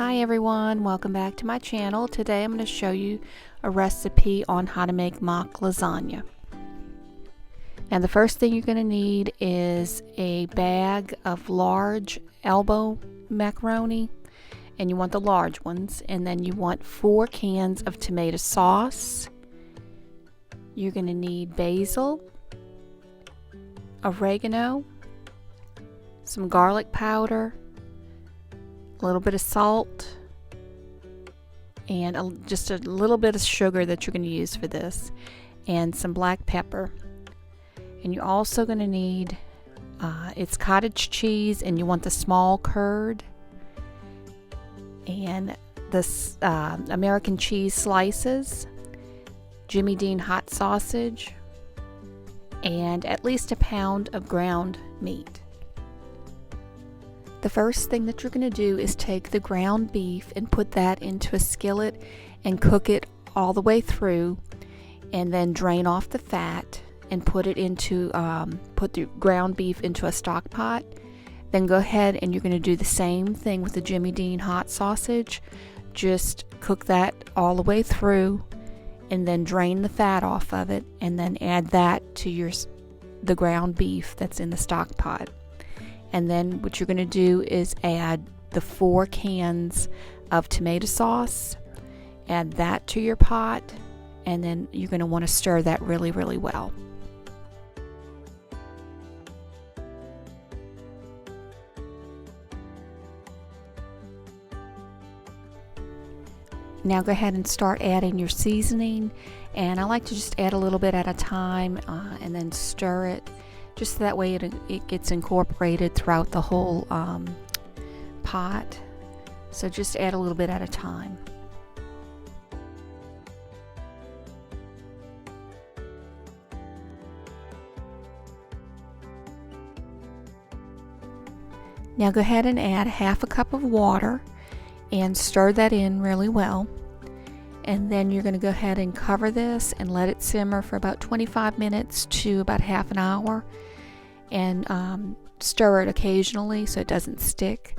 Hi everyone, welcome back to my channel. Today I'm going to show you a recipe on how to make mock lasagna. Now the first thing you're going to need is a bag of large elbow macaroni, and you want the large ones, and then you want 4 cans of tomato sauce. You're going to need basil, oregano, some garlic powder, a little bit of salt, and just a little bit of sugar that you're going to use for this, and some black pepper. And you're also going to need it's cottage cheese, and you want the small curd, and this American cheese slices, Jimmy Dean hot sausage, and at least a pound of ground meat. The first thing that you're going to do is take the ground beef and put that into a skillet and cook it all the way through, and then drain off the fat and put it into put the ground beef into a stock pot. Then go ahead and you're going to do the same thing with the Jimmy Dean hot sausage. Just cook that all the way through and then drain the fat off of it, and then add that to the ground beef that's in the stock pot. And then what you're going to do is add the 4 cans of tomato sauce, add that to your pot, and then you're going to want to stir that really, really well. Now go ahead and start adding your seasoning, and I like to just add a little bit at a time and then stir it. Just that way it gets incorporated throughout the whole pot. So just add a little bit at a time. Now go ahead and add 1/2 cup of water and stir that in really well. And then you're going to go ahead and cover this and let it simmer for about 25 minutes to about half an hour. And stir it occasionally so it doesn't stick.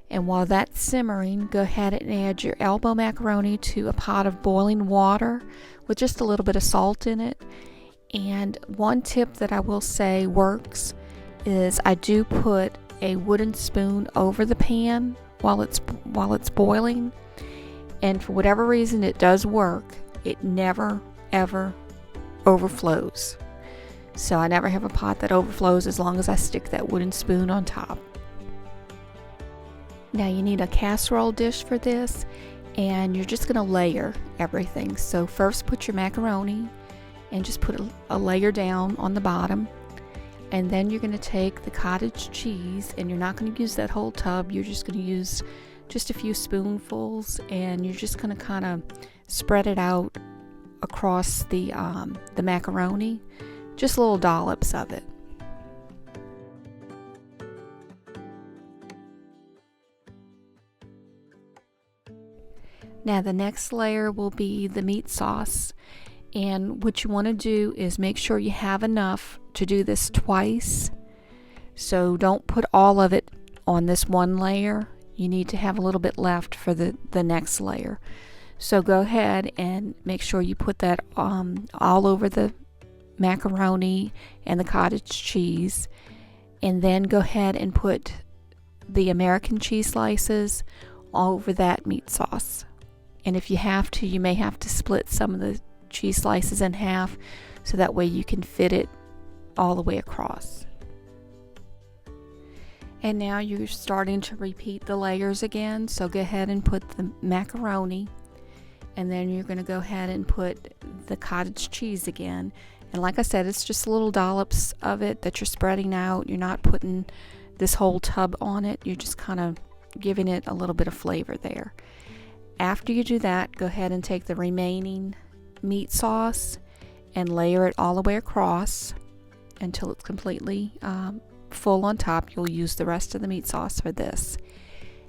And while that's simmering, go ahead and add your elbow macaroni to a pot of boiling water with just a little bit of salt in it. And one tip that I will say works is I do put a wooden spoon over the pan while it's boiling, and for whatever reason it does work. It never ever overflows. So I never have a pot that overflows as long as I stick that wooden spoon on top. Now you need a casserole dish for this, and you're just going to layer everything. So first put your macaroni and just put a layer down on the bottom. And then you're going to take the cottage cheese, and you're not going to use that whole tub. You're just going to use just a few spoonfuls, and you're just going to kind of spread it out across the macaroni. Just little dollops of it. Now the next layer will be the meat sauce, and what you want to do is make sure you have enough to do this twice. So don't put all of it on this one layer. You need to have a little bit left for the next layer. So go ahead and make sure you put that all over the macaroni and the cottage cheese, and then go ahead and put the American cheese slices over that meat sauce. And if you have to, you may have to split some of the cheese slices in half, so that way you can fit it all the way across. And now you're starting to repeat the layers again, so go ahead and put the macaroni, and then you're going to go ahead and put the cottage cheese again. And like I said, it's just little dollops of it that you're spreading out. You're not putting this whole tub on it. You're just kind of giving it a little bit of flavor there. After you do that, go ahead and take the remaining meat sauce and layer it all the way across until it's completely full on top. You'll use the rest of the meat sauce for this.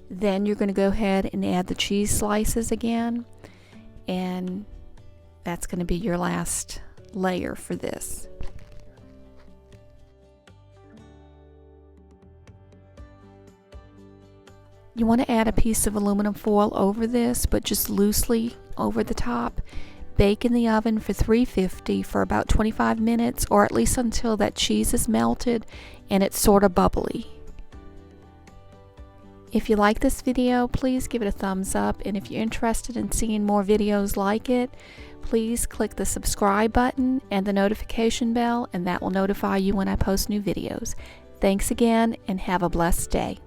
Then you're going to go ahead and add the cheese slices again, and that's going to be your last layer for this. You want to add a piece of aluminum foil over this, but just loosely over the top. Bake in the oven for 350 for about 25 minutes, or at least until that cheese is melted and it's sort of bubbly. If you like this video, please give it a thumbs up, and if you're interested in seeing more videos like it, please click the subscribe button and the notification bell, and that will notify you when I post new videos. Thanks again, and have a blessed day.